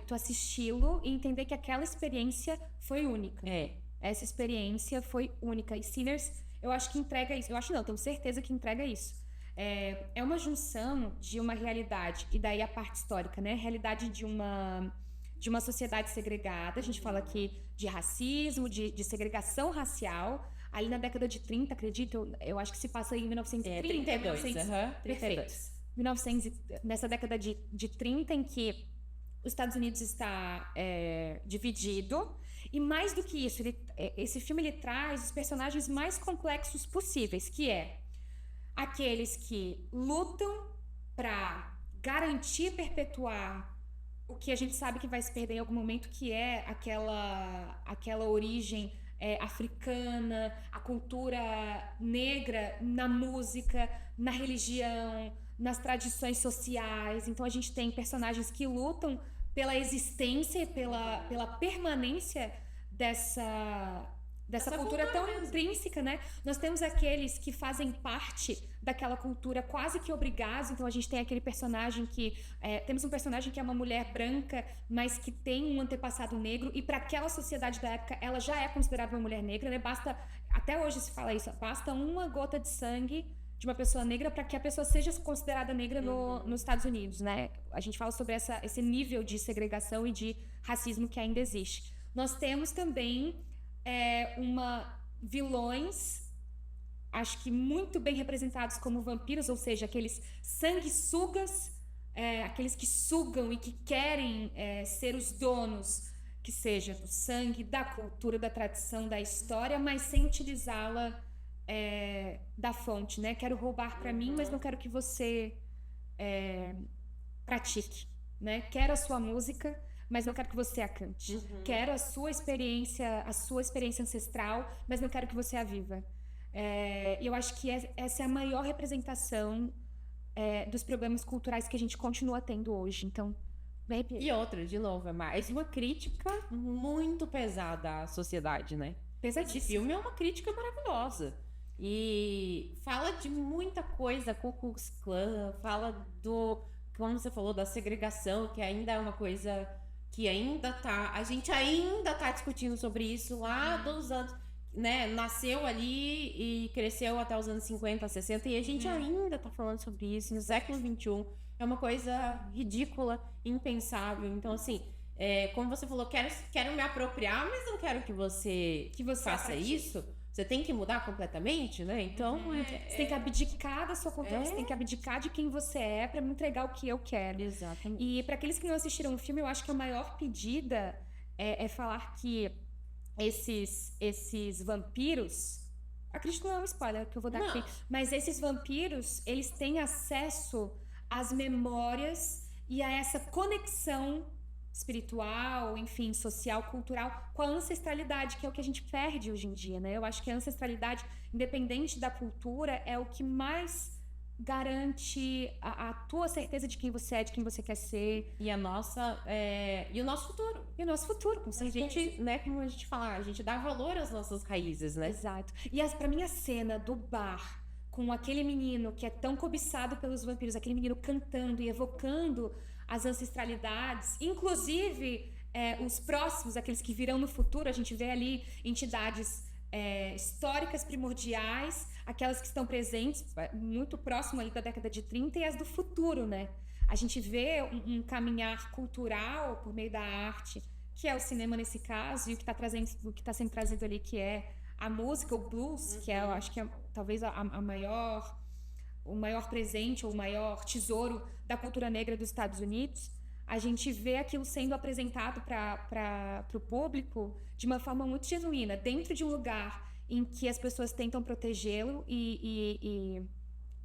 tu assisti-lo e entender que aquela experiência foi única. Essa experiência foi única. E Sinners, eu acho que entrega isso. Eu acho não, tenho certeza que entrega isso. É uma junção de uma realidade, e daí a parte histórica, né? Realidade de uma sociedade segregada. A gente fala aqui de racismo, de segregação racial. Ali na década de 30, acredito, eu acho que se passa em 1930. 32. Nessa década de 30, em que os Estados Unidos está dividido. E mais do que isso, esse filme ele traz os personagens mais complexos possíveis, que é aqueles que lutam para garantir, perpetuar o que a gente sabe que vai se perder em algum momento, que é aquela origem africana, a cultura negra na música, na religião, nas tradições sociais. Então a gente tem personagens que lutam pela existência e pela permanência dessa cultura tão intrínseca, né? Nós temos aqueles que fazem parte daquela cultura quase que obrigados. Então a gente tem aquele personagem que temos um personagem que é uma mulher branca, mas que tem um antepassado negro, e para aquela sociedade da época ela já é considerada uma mulher negra, né? Basta, até hoje se fala isso, basta uma gota de sangue de uma pessoa negra para que a pessoa seja considerada negra nos Estados Unidos, né? A gente fala sobre esse nível de segregação e de racismo que ainda existe. Nós temos também vilões, acho que muito bem representados como vampiros, ou seja, aqueles sanguessugas, aqueles que sugam e que querem ser os donos, que seja do sangue, da cultura, da tradição, da história, mas sem utilizá-la da fonte, né? Quero roubar para mim, mas não quero que você pratique, né? Quero a sua música, mas não quero que você a cante. Quero a sua experiência ancestral, mas não quero que você a viva. E eu acho que essa é a maior representação dos problemas culturais que a gente continua tendo hoje. Então, e outra, de novo, é mais uma crítica muito pesada à sociedade, né? Pesadíssimo. Esse filme é uma crítica maravilhosa. E fala de muita coisa, Ku Klux Klan, fala como você falou, da segregação, que ainda é uma coisa que a gente ainda tá discutindo sobre isso lá dos anos, né? Nasceu ali e cresceu até os anos 50, 60, e a gente ainda tá falando sobre isso no século XXI. É uma coisa ridícula, impensável. Então, assim, como você falou, quero me apropriar, mas não quero que você faça isso. Você tem que mudar completamente, né? Então, você tem que abdicar da sua cultura, você tem que abdicar de quem você é para me entregar o que eu quero. Exatamente. E para aqueles que não assistiram o filme, eu acho que a maior pedida é falar que esses vampiros, acredito que não é um spoiler que eu vou dar aqui, mas esses vampiros, eles têm acesso às memórias e a essa conexão espiritual, enfim, social, cultural, com a ancestralidade, que é o que a gente perde hoje em dia, né? Eu acho que a ancestralidade, independente da cultura, é o que mais garante a tua certeza de quem você é, de quem você quer ser. E e o nosso futuro. E o nosso futuro, com certeza. A gente, né, como a gente fala, a gente dá valor às nossas raízes, né? Exato. E pra mim a cena do bar, com aquele menino que é tão cobiçado pelos vampiros, aquele menino cantando e evocando as ancestralidades, inclusive os próximos, aqueles que virão no futuro. A gente vê ali entidades históricas primordiais, aquelas que estão presentes muito próximo ali da década de 30, e as do futuro, né? A gente vê um caminhar cultural por meio da arte, que é o cinema nesse caso, e o que está sendo trazido ali, que é a música, o blues, que eu acho que é talvez o maior presente ou o maior tesouro da cultura negra dos Estados Unidos. A gente vê aquilo sendo apresentado para o público de uma forma muito genuína, dentro de um lugar em que as pessoas tentam protegê-lo e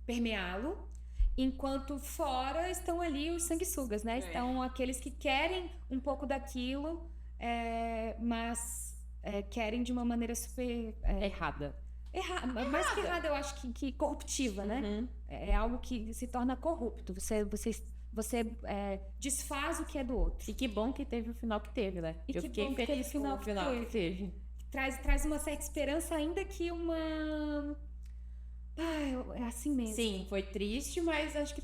permeá-lo, enquanto fora estão ali os sanguessugas, né? Estão aqueles que querem um pouco daquilo, mas querem de uma maneira super errada. Mais que errada, eu acho que corruptiva, né? É algo que se torna corrupto. Você desfaz o que é do outro. E que bom que teve o final que teve, né? Eu fiquei feliz com o final que teve. Traz uma certa esperança, ainda que é assim mesmo. Sim, foi triste, mas acho que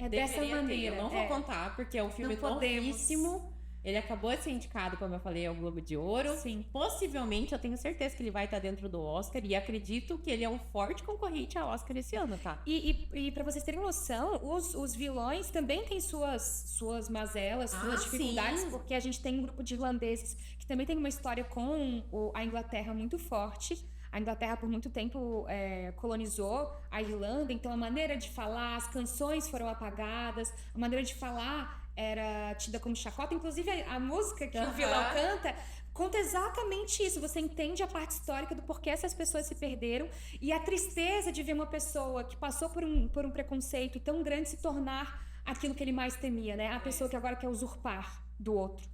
dessa maneira. Eu não vou contar, porque é um filme novíssimo. Ele acabou de ser indicado, como eu falei, ao Globo de Ouro. Sim. Possivelmente, eu tenho certeza que ele vai estar dentro do Oscar. E acredito que ele é um forte concorrente ao Oscar esse ano, tá? E pra vocês terem noção, os vilões também têm suas mazelas, suas dificuldades. Sim. Porque a gente tem um grupo de irlandeses que também tem uma história com a Inglaterra muito forte. A Inglaterra, por muito tempo, colonizou a Irlanda. Então, a maneira de falar, as canções foram apagadas. A maneira de falar era tida como chacota. Inclusive, a música que o vilão canta conta exatamente isso. Você entende a parte histórica do porquê essas pessoas se perderam e a tristeza de ver uma pessoa que passou por um preconceito tão grande se tornar aquilo que ele mais temia, né? A pessoa que agora quer usurpar do outro.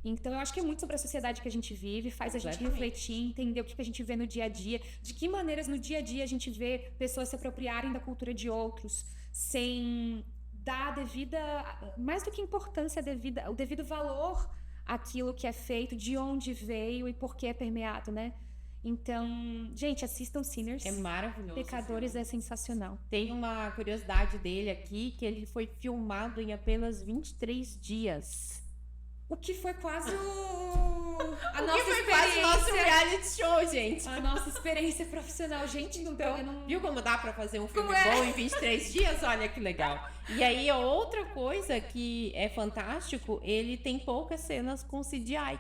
Então, eu acho que é muito sobre a sociedade que a gente vive, faz a gente refletir, entender o que a gente vê no dia a dia, de que maneiras no dia a dia a gente vê pessoas se apropriarem da cultura de outros, sem dar a devida, mais do que importância, o devido valor àquilo que é feito, de onde veio e por que é permeado, né? Então, gente, assistam Sinners. É maravilhoso. Pecadores é sensacional. Tem uma curiosidade dele aqui, que ele foi filmado em apenas 23 dias. O que foi quase A nosso reality show, gente. A nossa experiência profissional. Gente, não Então, eu não... viu como dá pra fazer um filme Como é? bom em 23 dias? Olha que legal. E aí, outra coisa que é fantástico, ele tem poucas cenas com CGI.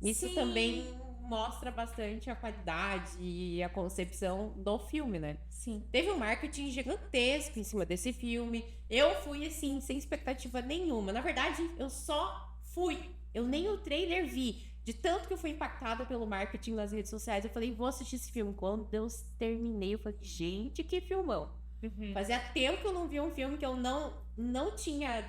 Isso Sim. também mostra bastante a qualidade e a concepção do filme, né? Sim. Teve um marketing gigantesco em cima desse filme. Eu fui, assim, sem expectativa nenhuma. Na verdade, eu só fui. Eu nem o trailer vi. De tanto que eu fui impactada pelo marketing nas redes sociais, eu falei, vou assistir esse filme. Quando eu terminei, eu falei, gente, que filmão. Fazia tempo que eu não vi um filme que eu não tinha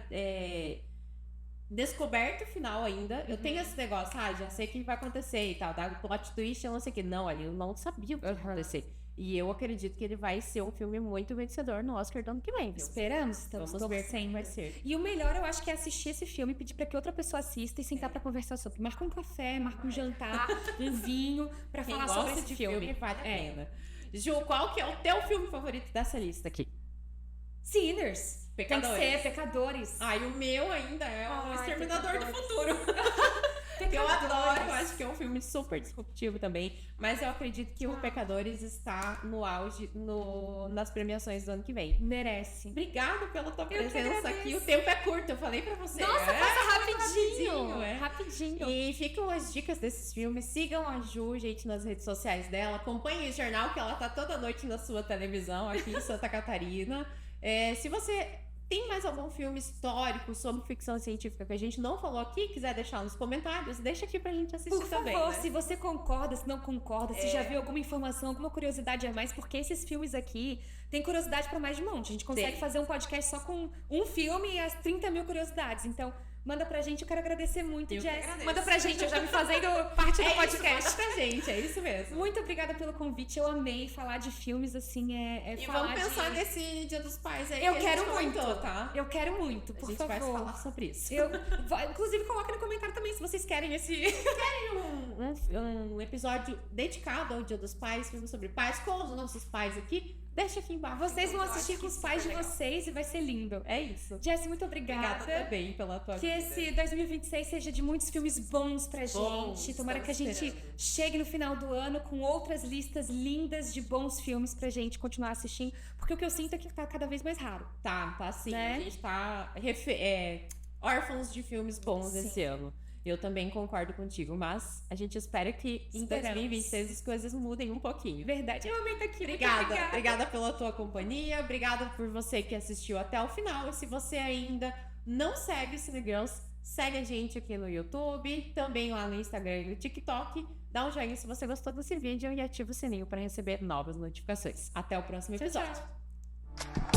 descoberto o final ainda. Eu tenho esse negócio, já sei o que vai acontecer e tal, tá? Plot twist, eu não sei o que. Não, ali eu não sabia o que ia acontecer. E eu acredito que ele vai ser um filme muito vencedor no Oscar do ano que vem. Viu? Esperamos, estamos Vamos ver torcendo. quem vai ser. E o melhor, eu acho que é assistir esse filme, pedir pra que outra pessoa assista e sentar pra conversar sobre. Marca um café, marca um jantar, um vinho, pra Quem falar gosta sobre esse de filme. vale a pena. Ju, qual que é o teu filme favorito dessa lista aqui? Sinners. Pecadores. Tem que ser, Pecadores. E o meu ainda é o Exterminador do Pecadores. Futuro. Que eu Pecadores. adoro, eu acho que é um filme super disruptivo também. Mas eu acredito que o Pecadores está no auge nas premiações do ano que vem. Merece. Obrigada pela tua Eu que presença agradeço. aqui. O tempo é curto, eu falei pra você. Nossa, passa rapidinho. é. Rapidinho. E ficam as dicas desses filmes. Sigam a Ju, gente, nas redes sociais dela. Acompanhem o jornal, que ela tá toda noite na sua televisão aqui em Santa Catarina. Se você tem mais algum filme histórico sobre ficção científica que a gente não falou aqui, quiser deixar nos comentários, deixa aqui pra gente assistir Por também. favor, Né? se você concorda, se não concorda, se já viu alguma informação, alguma curiosidade a mais, porque esses filmes aqui tem curiosidade pra mais de monte. A gente consegue fazer um podcast só com um filme e as 30 mil curiosidades. Então, manda pra gente, eu quero agradecer muito, Eu que Jess. agradeço. Manda pra gente, eu já me fazendo parte do podcast. Isso, manda pra gente, é isso mesmo. Muito obrigada pelo convite, eu amei falar de filmes, assim, E falar vamos pensar de... nesse Dia dos Pais aí Eu que quero a gente comentou, muito. tá? Eu quero muito, por a gente favor. vai falar sobre isso. Inclusive, coloca no comentário também se vocês querem esse... um episódio dedicado ao Dia dos Pais, filme sobre pais, com os nossos pais aqui. Deixa aqui embaixo. Vocês vão Eu acho assistir com que os isso pais é de legal. vocês e vai ser lindo. É isso. Jessie, muito obrigada. Obrigada também pela tua Que vida. esse 2026 seja de muitos filmes bons pra Bons, gente. Tomara que a estamos gente esperando. chegue no final do ano com outras listas lindas de bons filmes pra gente continuar assistindo. Porque o que eu sinto é que tá cada vez mais raro. Tá sim. Né? A gente tá órfãos de filmes bons Sim. esse ano. Eu também concordo contigo, mas a gente espera que em Esperamos. 2026 as coisas mudem um pouquinho. Verdade. Eu amei estar aqui. muito Obrigada pela tua companhia, obrigada por você que assistiu até o final. E se você ainda não segue o Cine Girls, segue a gente aqui no YouTube, também lá no Instagram e no TikTok. Dá um joinha se você gostou desse vídeo e ativa o sininho para receber novas notificações. Até o próximo Tchau, episódio. tchau.